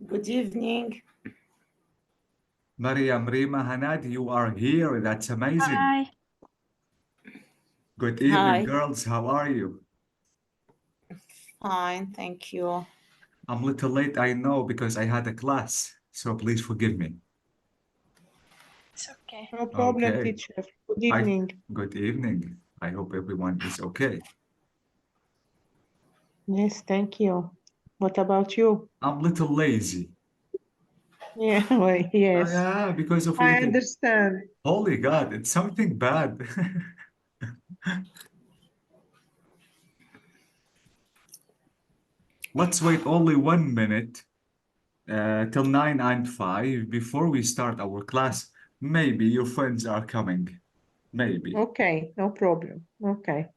Good evening. Mariam, Rima, Hanad, you are here. That's amazing. Hi. Good evening, Hi. girls. How are you? Fine, thank you. I'm a little late, I know, because I had a class, so please forgive me. It's okay. No problem, Okay. teacher. Good I evening. Good evening. I hope everyone is okay. Yes, thank you. What about you? I'm a little lazy. Yeah, well, yes, Yeah, because of I eating. understand. Holy God, it's something bad. Let's wait only 1 minute till 9 and 5 before we start our class. Maybe your friends are coming. Maybe. Okay, no problem. Okay.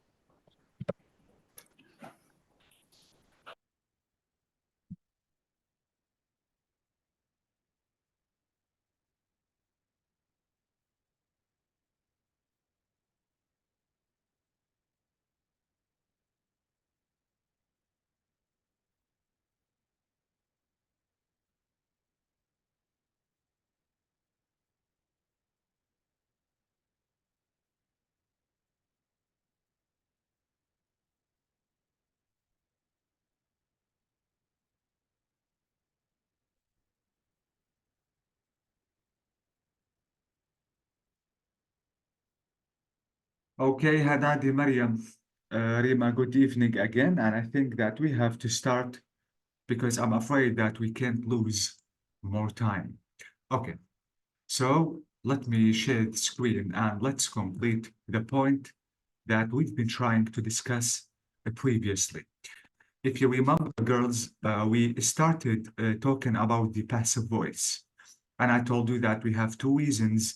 Okay, Hadadi Mariam, Rima, good evening again. And I think that we have to start because I'm afraid that we can't lose more time. Okay, so let me share the screen and let's complete the point that we've been trying to discuss previously. If you remember, girls, we started talking about the passive voice. And I told you that we have two reasons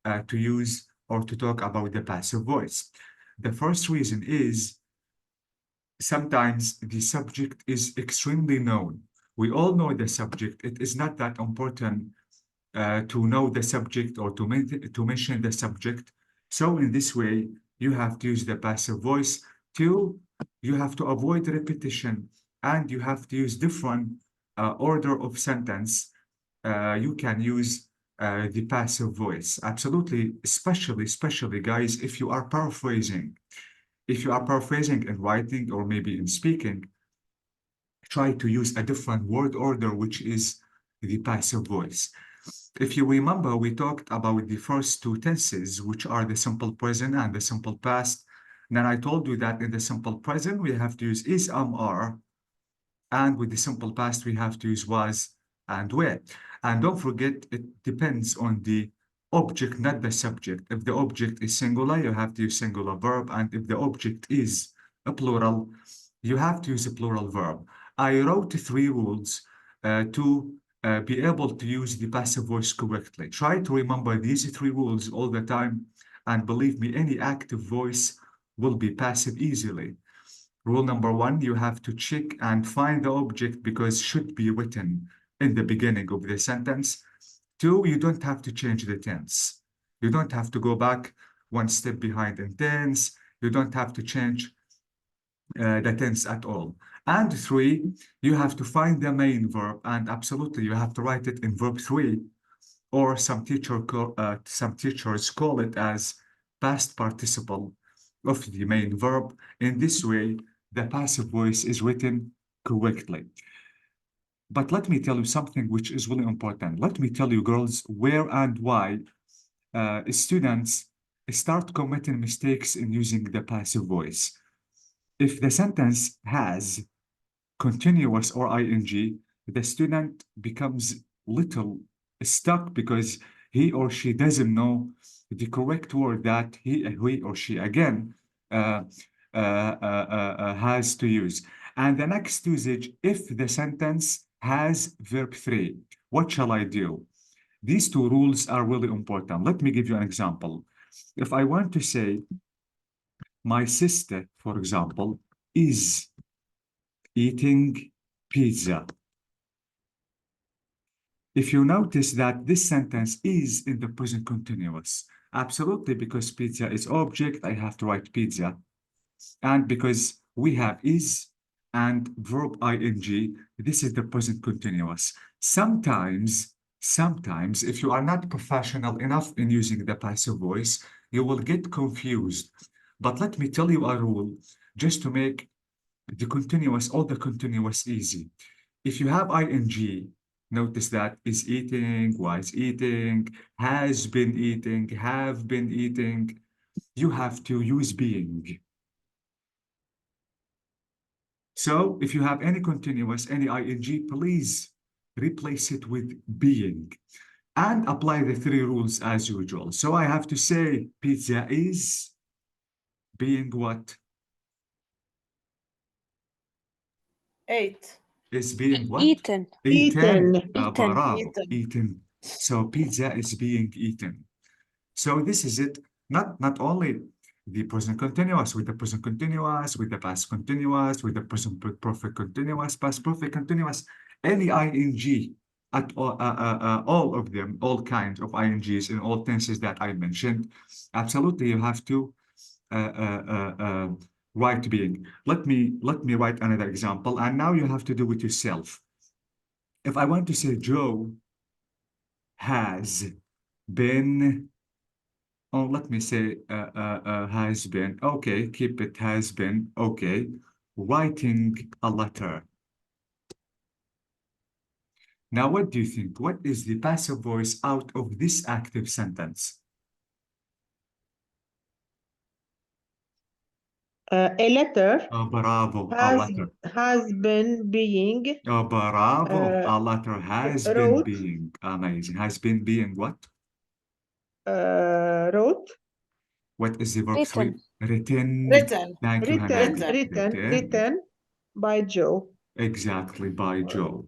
to use or to talk about the passive voice. The first reason is sometimes the subject is extremely known. We all know the subject. It is not that important to know the subject or to mention the subject. So in this way, you have to use the passive voice. Two, you have to avoid repetition and you have to use different order of sentence. You can use the passive voice. Absolutely, especially guys, if you are paraphrasing. If you are paraphrasing in writing or maybe in speaking, try to use a different word order, which is the passive voice. If you remember, we talked about the first two tenses, which are the simple present and the simple past. Then I told you that in the simple present, we have to use is, are, and with the simple past, we have to use was and were. And don't forget, it depends on the object, not the subject. If the object is singular, you have to use singular verb. And if the object is a plural, you have to use a plural verb. I wrote 3 rules to be able to use the passive voice correctly. Try to remember these 3 rules all the time. And believe me, any active voice will be passive easily. Rule number 1, you have to check and find the object because should be written in the beginning of the sentence. 2, you don't have to change the tense. You don't have to go back one step behind in tense. You don't have to change the tense at all. And 3, you have to find the main verb, and absolutely you have to write it in verb 3, or some teachers call it as past participle of the main verb. In this way, the passive voice is written correctly. But let me tell you something which is really important. Let me tell you, girls, where and why students start committing mistakes in using the passive voice. If the sentence has continuous or ing, the student becomes little stuck because he or she doesn't know the correct word that he or she again uh, has to use. And the next usage, if the sentence has verb 3, what shall I do? These 2 rules are really important. Let me give you an example. If I want to say, my sister, for example, is eating pizza. If you notice that this sentence is in the present continuous, absolutely, because pizza is object, I have to write pizza. And because we have is, and verb ing, this is the present continuous. Sometimes, if you are not professional enough in using the passive voice, you will get confused. But let me tell you a rule just to make the continuous, all the continuous easy. If you have ing, notice that is eating, was eating, has been eating, have been eating, you have to use being. So if you have any continuous, any ing, please replace it with being and apply the three rules as usual. So I have to say pizza is being what? Eight. Is being what? Eaten. Eaten. Eaten. Bravo. Eaten. Eaten. So pizza is being eaten. So this is it. Not only the present continuous, with the present continuous, with the past continuous, with the present perfect continuous, past perfect continuous, any ing at all of them, all kinds of ings in all tenses that I mentioned. Absolutely, you have to write being. Let me write another example, and now you have to do it yourself. If I want to say Joe has been, oh, let me say has been. Okay, keep it has been. Okay, writing a letter. Now, what do you think? What is the passive voice out of this active sentence? A letter Bravo, a letter. has been being Bravo, a letter has been wrote. being. Amazing. Has been being what? Wrote. What is the verb three? Written. Written. Written. Thank you, Hanadi. Written by Joe. Exactly, by Joe.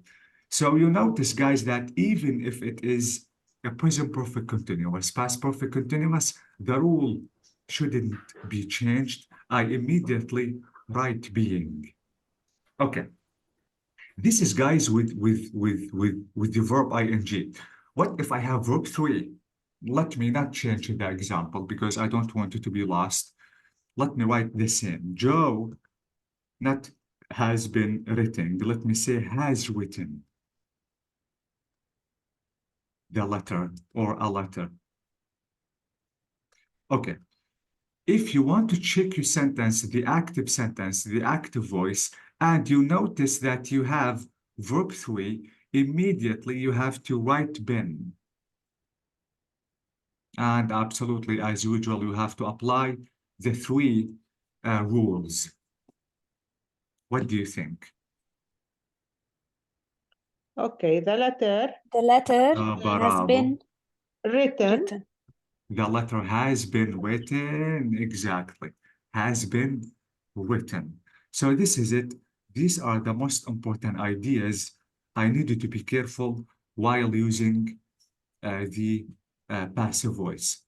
So you notice, guys, that even if it is a present perfect continuous, past perfect continuous, the rule shouldn't be changed. I immediately write being. Okay. This is, guys, with the verb ing. What if I have verb three? Let me not change the example because I don't want it to be lost. Let me write the same. Joe, not has been written. Let me say has written the letter or a letter. Okay. If you want to check your sentence, the active voice, and you notice that you have verb three, immediately you have to write been. And absolutely, as usual, you have to apply the three rules. What do you think? Okay, the letter The letter has Bravo. been written. written. The letter has been written, exactly, has been written. So this is it. These are the most important ideas. I needed to be careful while using the passive voice.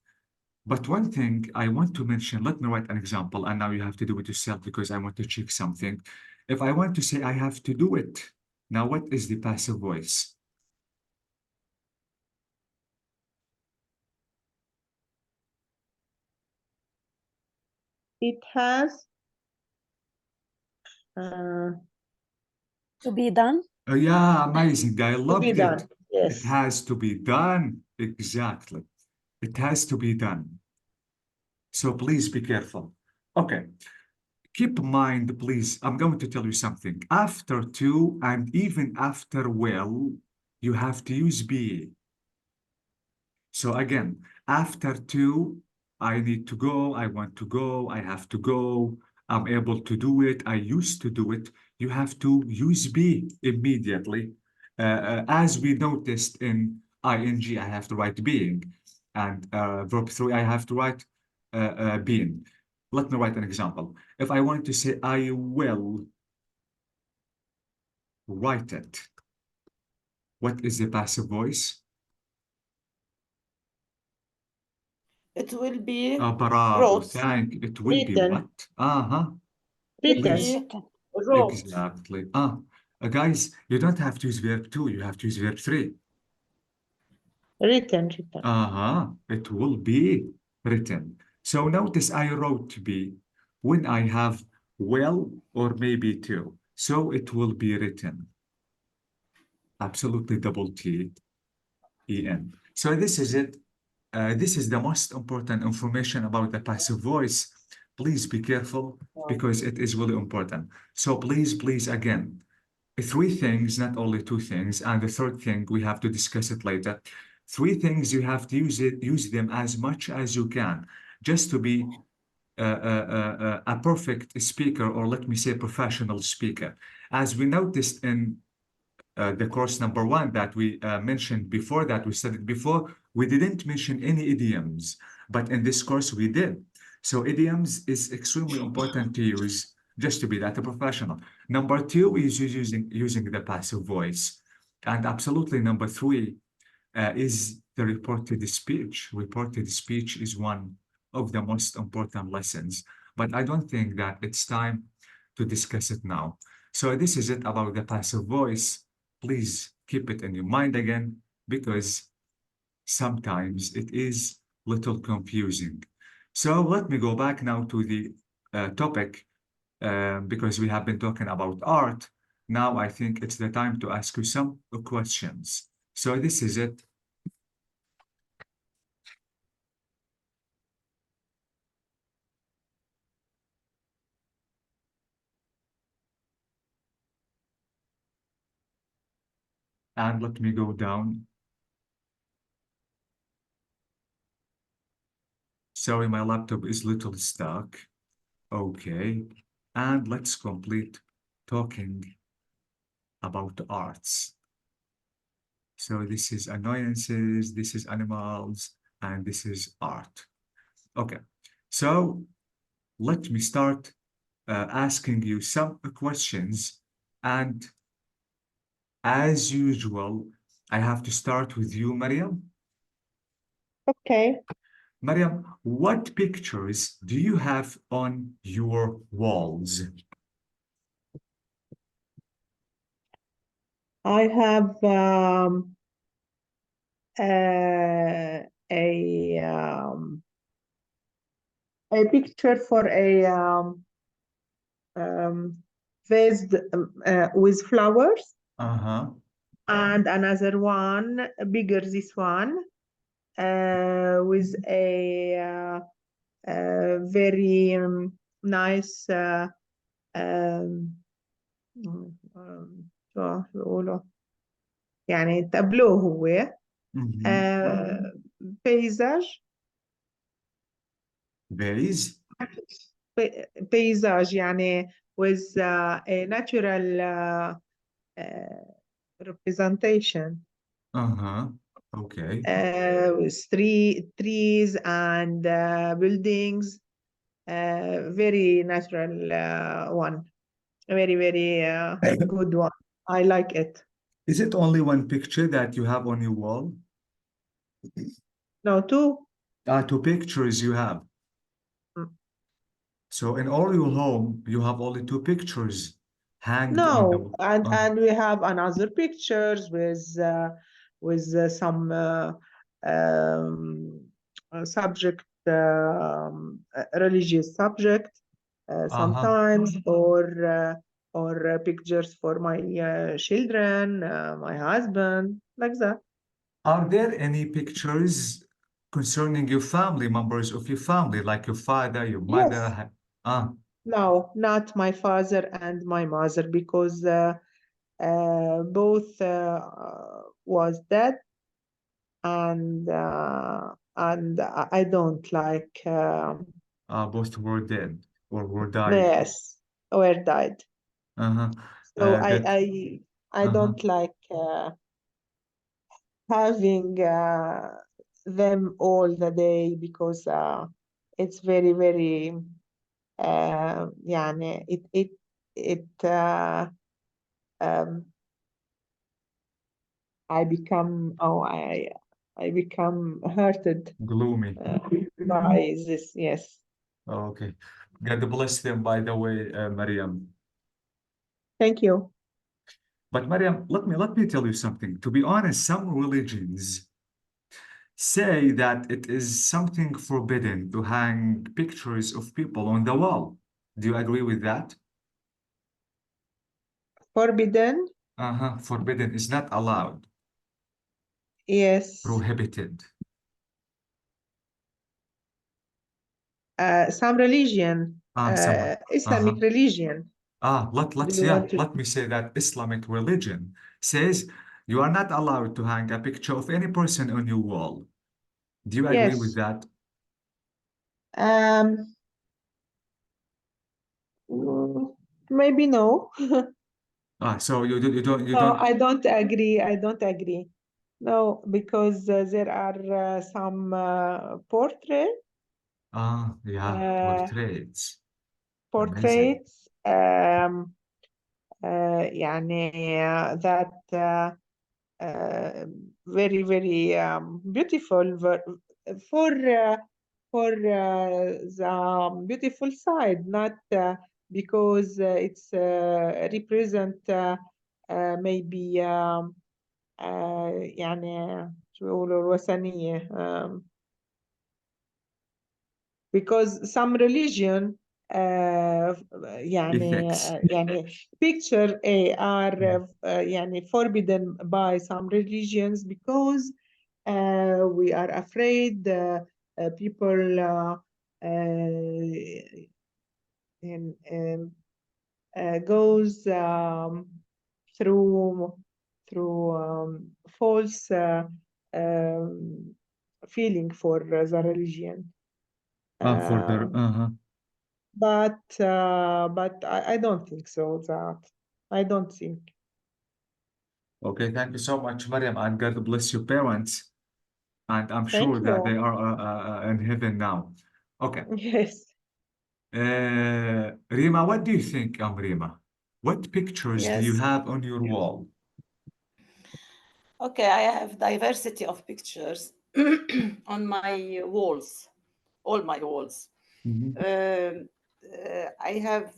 But one thing I want to mention, let me write an example, and now you have to do it yourself because I want to check something. If I want to say I have to do it, now what is the passive voice? It has To be done. Yeah, amazing. I to loved be it. done. It Yes. has to be done. Exactly. It has to be done. So please be careful. Okay. Keep in mind, please, I'm going to tell you something. After to and even after will, you have to use be. So again, after to, I need to go, I want to go, I have to go, I'm able to do it, I used to do it. You have to use be immediately. As we noticed in ing, I have to write being. And verb three, I have to write being. Let me write an example. If I wanted to say, I will write it, what is the passive voice? It will be Bravo, wrote. it will be Written. what? Will Written. Please. be Written. wrote. Exactly. Guys, you don't have to use verb two, you have to use verb three. Written. It will be written. So notice I wrote be when I have will or maybe to. So it will be written. Absolutely double T-E-N. So this is it. This is the most important information about the passive voice. Please be careful because it is really important. So please, again, three things, not only two things. And the third thing, we have to discuss it later. Three things, you have to use them as much as you can, just to be a perfect speaker, or let me say professional speaker. As we noticed in the course number 1 that we mentioned before, that we studied before, we didn't mention any idioms, but in this course we did. So idioms is extremely important to use just to be that a professional. Number 2 is using the passive voice. And absolutely number 3 is the reported speech. Reported speech is one of the most important lessons, but I don't think that it's time to discuss it now. So this is it about the passive voice. Please keep it in your mind again, because sometimes it is little confusing. So let me go back now to the topic, because we have been talking about art. Now I think it's the time to ask you some questions. So this is it. And let me go down. Sorry, my laptop is little stuck. Okay. And let's complete talking about the arts. So this is annoyances, this is animals, and this is art. Okay. So let me start asking you some questions. And as usual, I have to start with you, Mariam. Okay. Mariam, what pictures do you have on your walls? I have a picture for a vase with flowers, Uh-huh. and another one bigger, this one with a very nice شو بيقولوا يعني تابلو هو بيزاج Vase? بيزاج يعني with a natural representation Uh-huh. Okay. with trees and buildings, very natural one, very good one. I like it. Is it only one picture that you have on your wall? No, two. Two pictures you have. Mm. So in all your home, you have only two pictures hanged on the No, and we have another pictures with some subject, religious subject, sometimes, or pictures for my children, my husband, like that. Are there any pictures concerning your family, members of your family, like your father, your mother? Yes. No, not my father and my mother, because both was dead, and I don't like. Both were dead or were died. Yes, were died. Uh-huh. So That, I don't like having them all the day, because it's very يعني it I become hurted gloomy. by this. Yes. Okay. God bless them, by the way, Mariam. Thank you. But Mariam, let me tell you something. To be honest, some religions say that it is something forbidden to hang pictures of people on the wall. Do you agree with that? Forbidden. Forbidden is not allowed. Yes. Prohibited. Some religion. Some. Islamic religion. Let's you want to- let me say that Islamic religion says you are not allowed to hang a picture of any person on your wall. Do you agree with Yes. that? Maybe no. So you don't No, I don't agree. I don't agree. No, because there are some portraits. Portraits. Amazing. Portraits يعني that very very beautiful for the beautiful side, not because it's represent maybe يعني شو بيقولوا الوثنية because some religion يعني Ethics. يعني picture are يعني forbidden by some religions because we are afraid people goes through false feeling for the religion. But I don't think so. That I don't think. Okay, thank you so much, Mariam, and God bless your parents. And I'm Thank sure that they you. are in heaven now. Okay. Yes. Rima, what do you think, Rima? What pictures do you Yes. have on your wall? Okay, I have diversity of pictures on my walls, all my walls. I have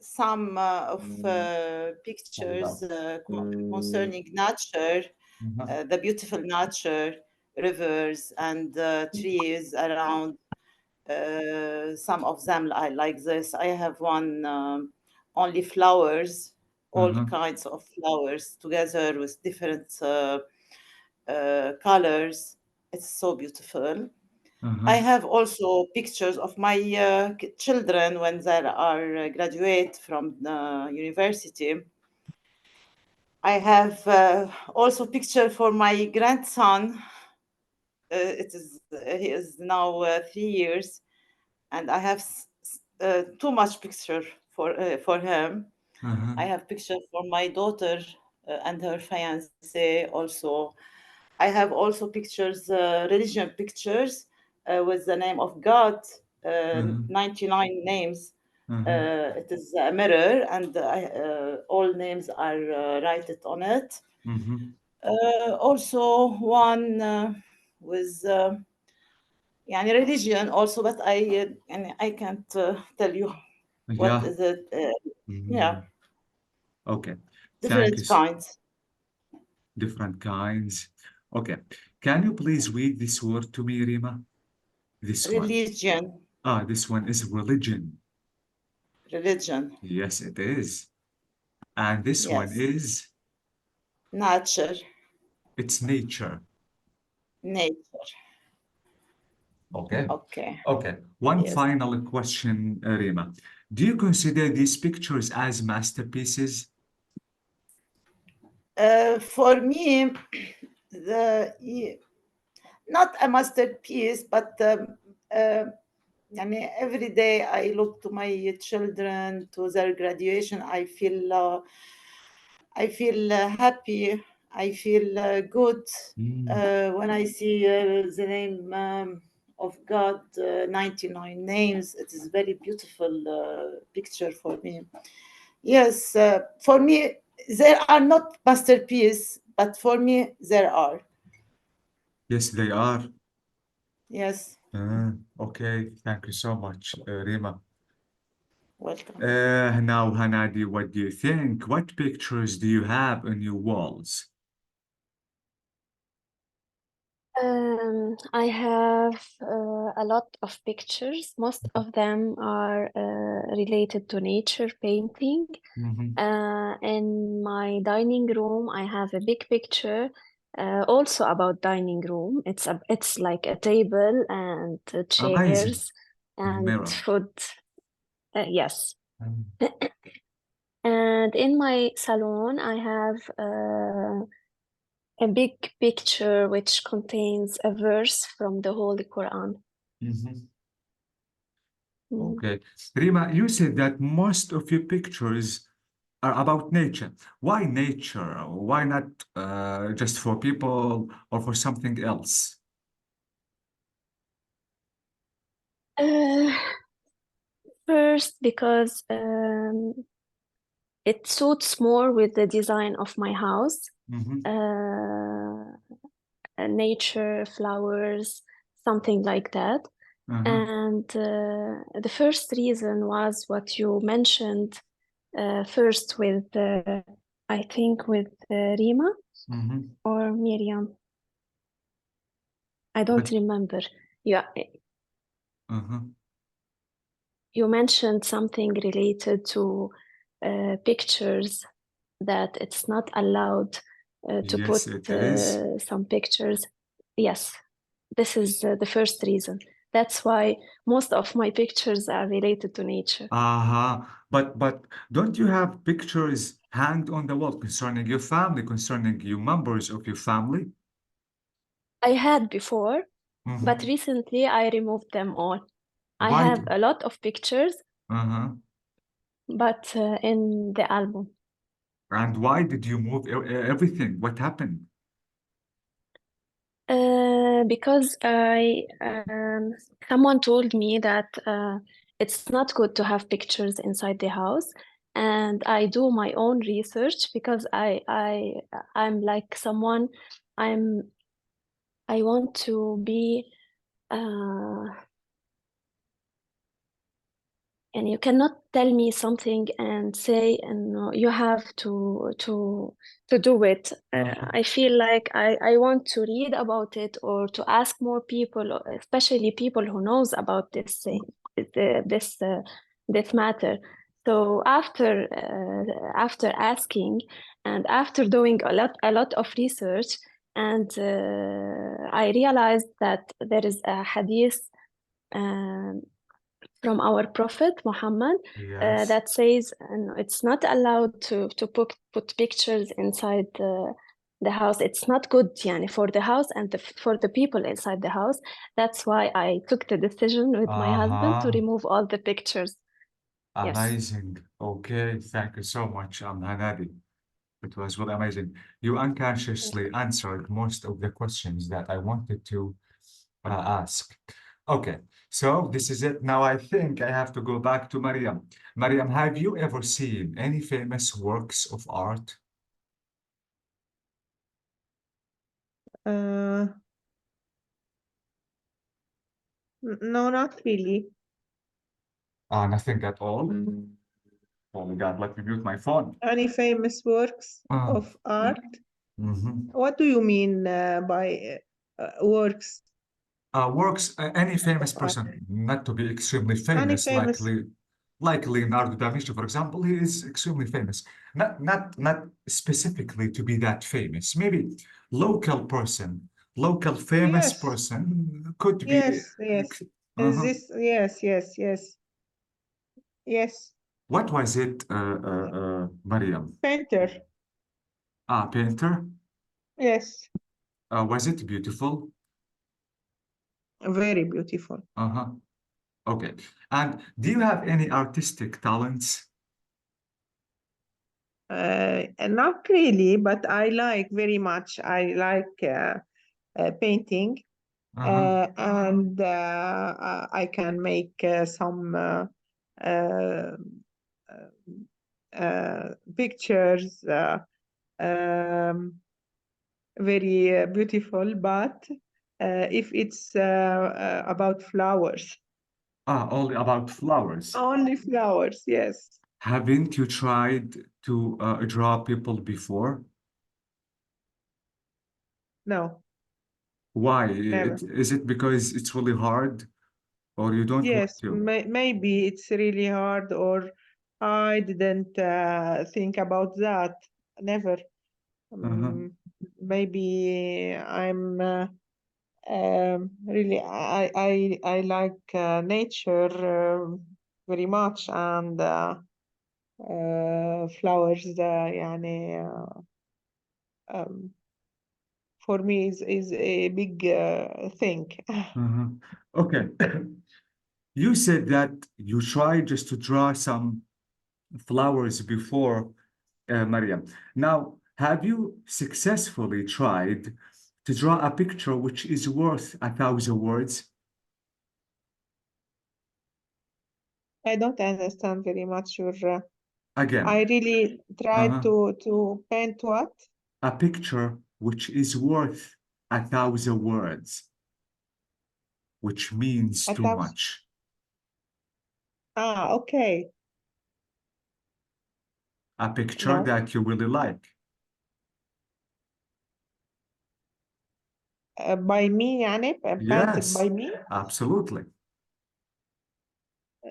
some of pictures concerning nature, the beautiful nature, rivers and trees around. Some of them I like this. I have one only flowers, all kinds of flowers together with different colors. It's so beautiful. I have also pictures of my children when they are graduate from the university. I have also picture for my grandson. He is now 3 years, and I have too much picture for him. I have picture for my daughter and her fiance also. I have also pictures, religion pictures with the name of God, 99 names. It is a mirror, and all names are written on it. Also one with يعني religion also, but I can't tell you what is it. Yeah, Okay. different Thank you. kinds. Different kinds. Okay. Can you please read this word to me, Rima? This one. Religion, This one is religion. religion. Yes, it is. And this one Yes. is, Nature, it's nature. nature. Okay. Okay. Okay. One Yes. final question, Rima. Do you consider these pictures as masterpieces? For me, not a masterpiece, but every day I look to my children, to their graduation. I feel happy. I feel good when I see the name of God, 99 names. It is very beautiful picture for me. Yes, for me, there are not masterpiece, but for me, there are. Yes, they are. Yes, Okay. Thank you so much, Rima. welcome. Now, Hanadi, what do you think? What pictures do you have on your walls? I have a lot of pictures. Most of them are related to nature painting. In my dining room, I have a big picture also about dining room. It's like a table and Amazing. chairs and Mirror. food. Yes. Mm. And in my salon, I have a big picture which contains a verse from the Holy Quran. Mhm. Mm. Okay. Rima, you said that most of your pictures are about nature. Why nature? Why not just for people or for something else? First, because it suits more with the design of my house. Mhm. Nature, flowers, something like that. And the first reason was what you mentioned first with, I think, with Rima Mhm. or Miriam. I don't But remember. Yeah, Mhm. you mentioned something related to pictures that it's not allowed to Yes, put it is. some pictures. Yes, this is the first reason. That's why most of my pictures are related to nature. But don't you have pictures hanged on the wall concerning your family, concerning you members of your family? I had before, but Mhm. recently I removed them all. I Why? have a lot of pictures, Uh-huh. but in the album. And why did you move everything? What happened? Because someone told me that it's not good to have pictures inside the house, and I do my own research because I'm like someone I want to be and you cannot tell me something and say and you have to do it. I feel like I want to read about it or to ask more people, especially people who knows about this thing, this matter. So after asking and after doing a lot of research, and I realized that there is a hadith um, from our Prophet Muhammad Yes. that says it's not allowed to put pictures inside the house. It's not good, yani, for the house and for the people inside the house. That's why I took the decision with my husband to Uh-huh. remove all the pictures. Yes. Amazing. Okay, thank you so much, Hanadi. It was really amazing. You unconsciously answered most of the questions that I wanted to ask. Okay, so this is it. Now I think I have to go back to Mariam. Mariam, have you ever seen any famous works of art? No, not really. Nothing at all. Oh my God, let me mute my phone. Any famous works Ah. of art? Mhm. What do you mean by works? Works, any famous of art? person, not to be extremely Any famous, famous? like Leonardo da Vinci, for example, he is extremely famous. Not specifically to be that famous. Maybe local person, local famous Yes, person could be. yes, yes. Is Uh-huh. this? Yes, yes, yes, yes. What was it, Mariam? Painter. Painter. Yes, Was it beautiful? very beautiful. Uh-huh. Okay. And do you have any artistic talents? Not really, but I like very much. I like painting, Uh-huh. and I can make some uh, pictures very beautiful. But if it's about flowers, Only about flowers. only flowers, yes. Haven't you tried to draw people before? No. Why? never. Is it because it's really hard or you don't want Yes, to? maybe it's really hard, or I didn't think about that. Never. Maybe I'm really I like nature very much, and flowers يعني for me is a big thing. Okay. You said that you tried just to draw some flowers before, Mariam. Now, have you successfully tried to draw a picture which is worth 1,000 words? I don't understand very much your. Again, I really tried to paint what? a picture which is worth 1,000 words, which means too 1,000. much. Okay. A picture No. that you really like. By me يعني painted Yes, by me? absolutely.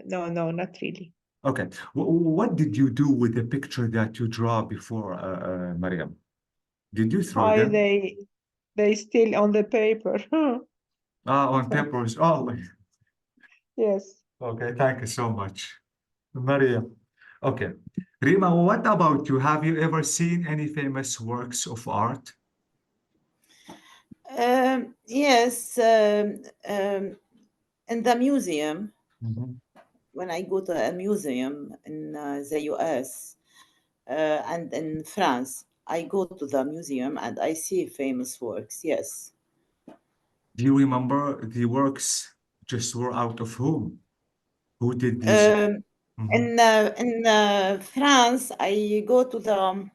No, not really. Okay. What did you do with the picture that you draw before, Mariam? Did you throw them? They still on the paper. On papers only. Yes. Okay, thank you so much, Mariam. Okay. Rima, what about you? Have you ever seen any famous works of art? Yes, in the museum, when I go to a museum in the US and in France, I go to the museum and I see famous works. Yes. Do you remember the works just were out of whom? Who did these? In France, I go to the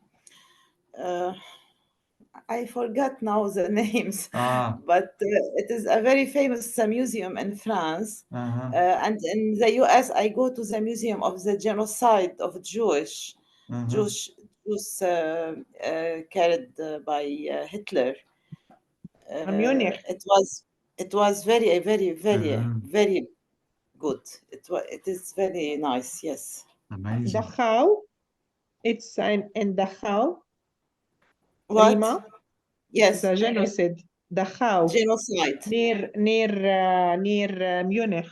I forgot now the names, but it is a very famous museum in France. And in the US, I go to the Museum of the Genocide of Jews carried by Hitler. Munich. It was very, very, very good. It is very nice. Yes. Amazing. Dachau. It's in Dachau. What? Rima. Yes. The genocide. Dachau. Genocide. Near Munich.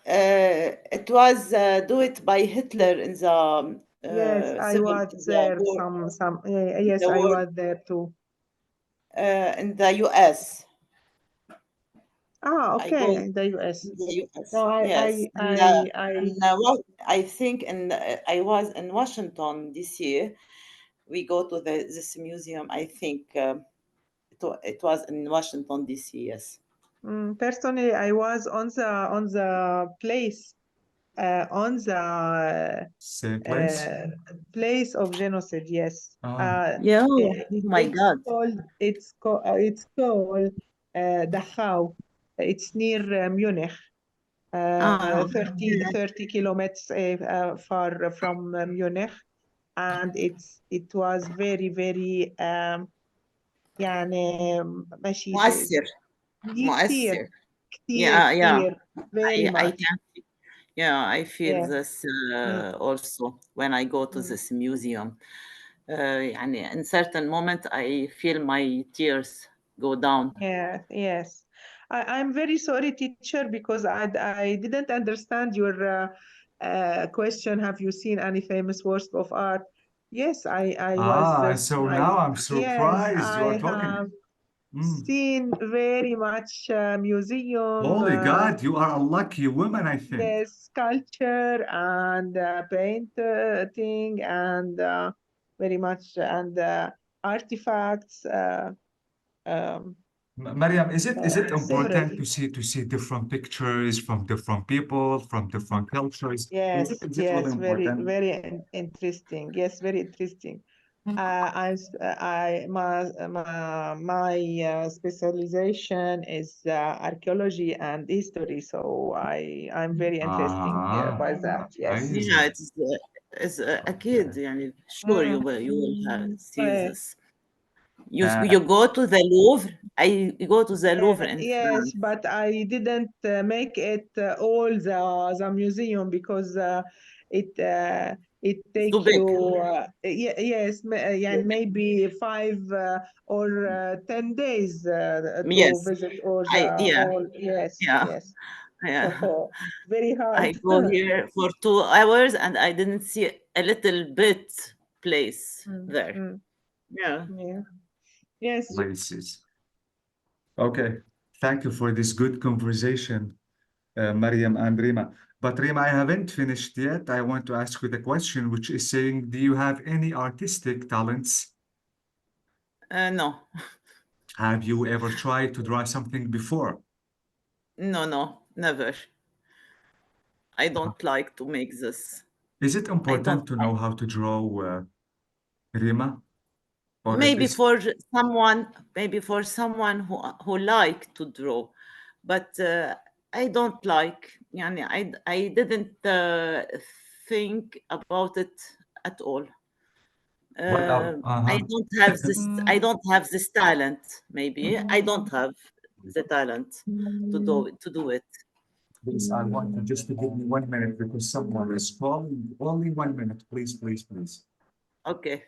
It was do it by Hitler in the yes, I was there. Yes, I was there too. In the US. Okay, in the US. In the US. No, yes. I think I was in Washington D.C. We go to this museum. I think it was in Washington D.C. Yes. Personally, I was on the place. On the place of genocide, yes. Yeah. Oh my God. It's called Dachau. It's near Munich. 30 kilometers far from Munich, and it was very very يعني ماشي مؤثر. كتير very much. I feel this also when I go to this museum. يعني in certain moment I feel my tears go down. Yes. I'm very sorry, teacher, because I didn't understand your question. Have you seen any famous works of art? Yes, I was. So now I'm surprised yes, you are I talking. have seen very much museum. Holy God, you are a lucky woman, I think. The sculpture and painting and very much and artifacts. Mariam, is it important to see different pictures from different people, from different cultures? Yes, is it yes, really important? very interesting. Yes, very interesting. My specialization is archaeology and history, so I'm very interesting by that. Yes. Yeah, it's a kid. يعني sure you will see this. You go to the Louvre. I go to the Louvre in Yes, France. but I didn't make it all the museum because it Too take big. you yes yeah, maybe 5 or 10 days to Yes. visit all Yeah. all yes Yeah. yes Yeah. so very I hard. go here for 2 hours and I didn't see a little bit place there. Mm, Yeah. yeah. Yes. Places. Okay. Thank you for this good conversation, Mariam and Rima. But Rima, I haven't finished yet. I want to ask you the question, which is saying, do you have any artistic talents? No. Have you ever tried to draw something before? No, never. I don't like to make this. Is it I don't important to know how to draw, Rima? Or it maybe is for someone who like to draw, but I don't like. Yani, I didn't think about it at all. what up? I don't have this. I don't have this talent. Maybe I don't have the talent to do it. Please, I want you just to give me 1 minute because someone is calling. Only 1 minute, please, please, please. Okay.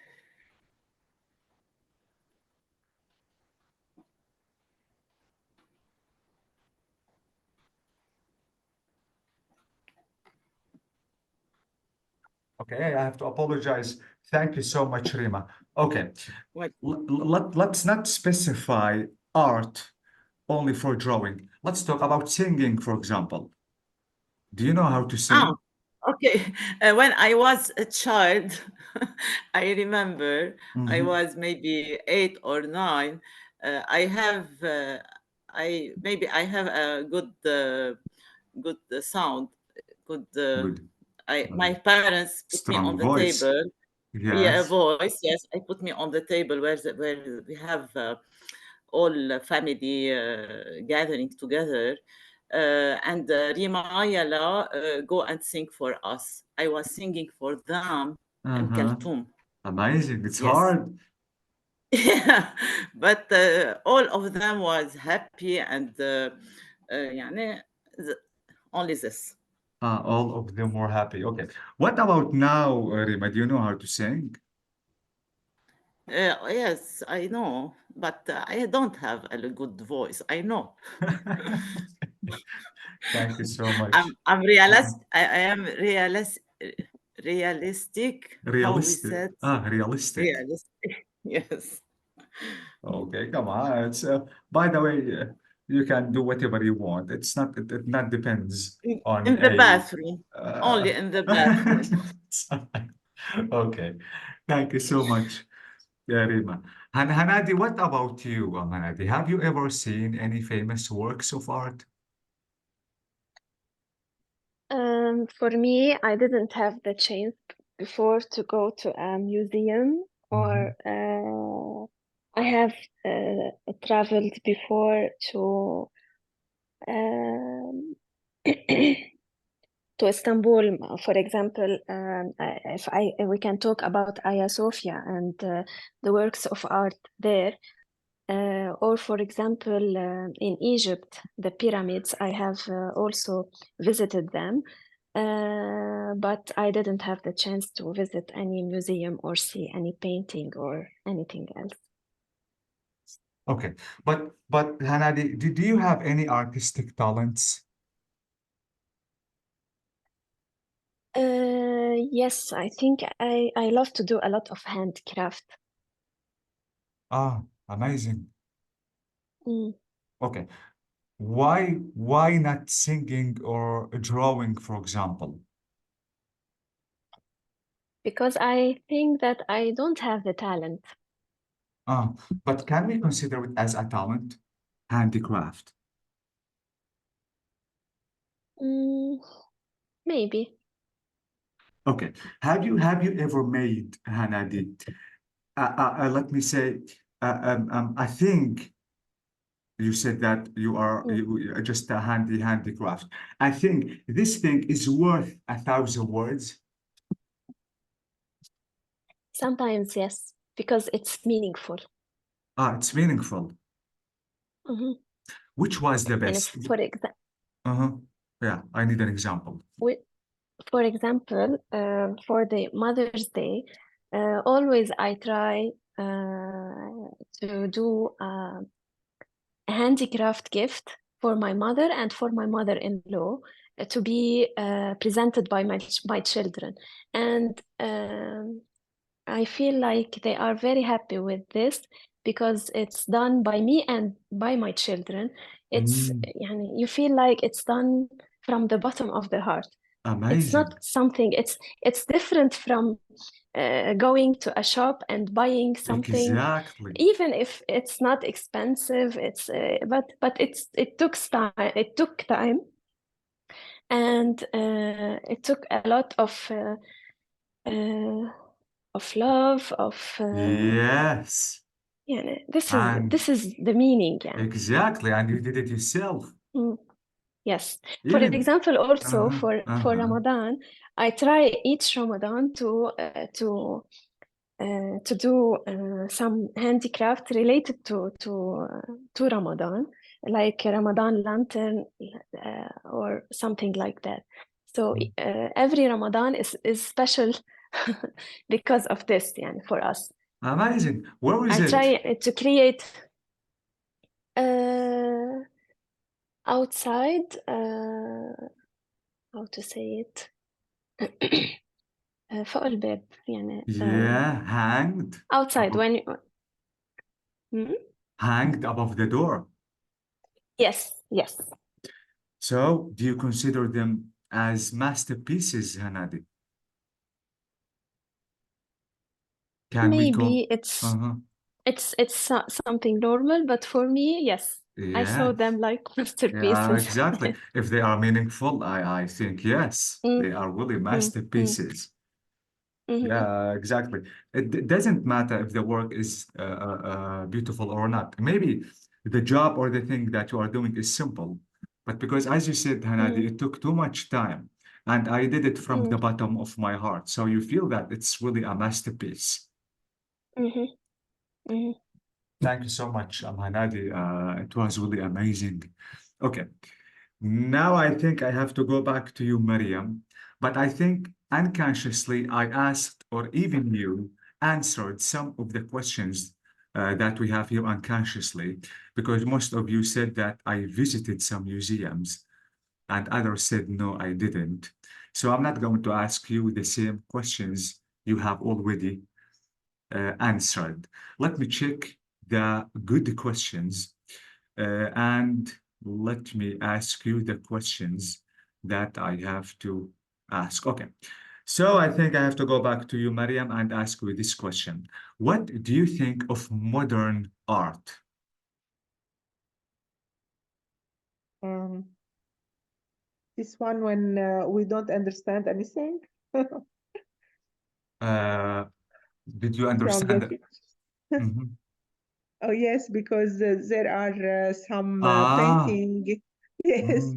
Okay, I have to apologize. Thank you so much, Rima. Okay, What? let's not specify art only for drawing. Let's talk about singing, for example. Do you know how to sing? Okay. When I was a child, I remember I was maybe 8 or 9. I have I have a good sound. Good. Good. My parents put me on Strong the voice. table. Yeah, a Yes. voice. Yes, I put me on the table where we have all family gathering together. And Rima Ayala go and sing for us. I was singing for them in Khartoum. Amazing. It's Yes. hard. Yeah, but all of them was happy and يعني, only this. All of them were happy. Okay. What about now, Rima? Do you know how to sing? Yes, I know, but I don't have a good voice. I know. Thank you so much. I'm realist. I am realistic. How we Realistic. said Realistic. realistic. Yes. Okay, come on. It's by the way, you can do whatever you want. It's not it not depends on In the a bathroom. Only in the bathroom. Okay. Thank you so much, Rima. Hanadi, what about you, Hanadi? Have you ever seen any famous works of art? For me, I didn't have the chance before to go to a museum, or I have traveled before to um, to Istanbul, for example. We can talk about Hagia Sophia and the works of art there. Or for example, in Egypt, the pyramids, I have also visited them, but I didn't have the chance to visit any museum or see any painting or anything else. Okay, but Hanadi, do you have any artistic talents? Yes, I think I love to do a lot of handcraft. Amazing. Mm. Okay. Why not singing or drawing, for example? Because I think that I don't have the talent. But can we consider it as a talent? Handicraft. Maybe. Okay. Have you ever made, Hanadi? Let me say, I think you said that you are just a handicraft. I think this thing is worth 1,000 words. Sometimes, yes, because it's meaningful. It's meaningful. Mhm. Which was the And best? for example, Yeah, I need an example. for example, for the Mother's Day, always I try to do a handicraft gift for my mother and for my mother-in-law to be presented by my children. And I feel like they are very happy with this because it's done by me and by my children. It's يعني, you feel like it's done from the bottom of the heart. It's Amazing. not something, it's different from going to a shop and buying something, Exactly. even if it's not expensive. It's but it took time, and it took a lot of love, Yes. يعني, And this is the meaning, يعني. exactly. And you did it yourself. Yes. For Even example, also for Ramadan, I try each Ramadan to do some handicraft related to Ramadan, like a Ramadan lantern or something like that. So every Ramadan is special because of this, يعني, for us. amazing. Where is I it? try to create outside, how to say it, فوق الباب يعني. Yeah, hanged. Outside above, when you... hanged above the door. Yes. So, do you consider them as masterpieces, Hanadi? Can we call? Maybe it's something normal, but for me, yes, I saw Yes. them like Yeah, masterpieces. exactly. If they are meaningful, I think yes, they are really masterpieces. Yeah, exactly. It doesn't matter if the work is beautiful or not. Maybe the job or the thing that you are doing is simple, but because, as you said, Hanadi, it took too much time, and I did it from the bottom of my heart. So you feel that it's really a masterpiece. Thank you so much, Hanadi. It was really amazing. Okay. Now I think I have to go back to you, Mariam, but I think unconsciously I asked, or even you answered some of the questions that we have here unconsciously, because most of you said that I visited some museums and others said, no, I didn't. So I'm not going to ask you the same questions you have already answered. Let me check the good questions and let me ask you the questions that I have to ask. Okay. So I think I have to go back to you, Mariam, and ask you this question. What do you think of modern art? This one when we don't understand anything Did you from the understand that? pictures. Oh yes, because there are some painting. Yes,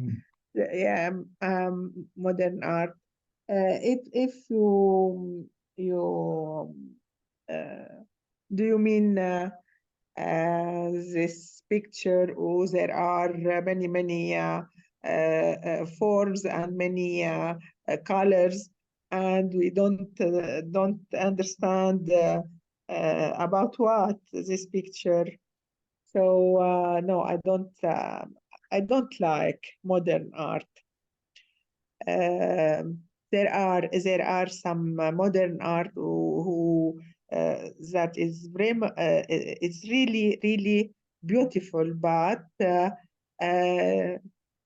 yeah, modern art. If you do you mean this picture, or there are many forms and many colors, and we don't understand about what this picture. So no, I don't like modern art. There are some modern art who that is very it's really beautiful, but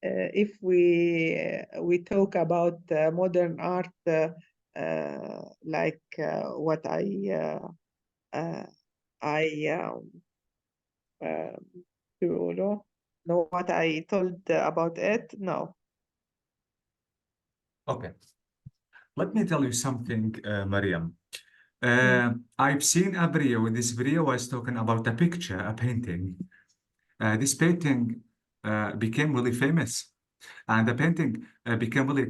if we talk about modern art like what you know what I told about it, no. Okay. Let me tell you something, Mariam. I've seen a video. This video was talking about a picture, a painting. This painting became really famous, and the painting became really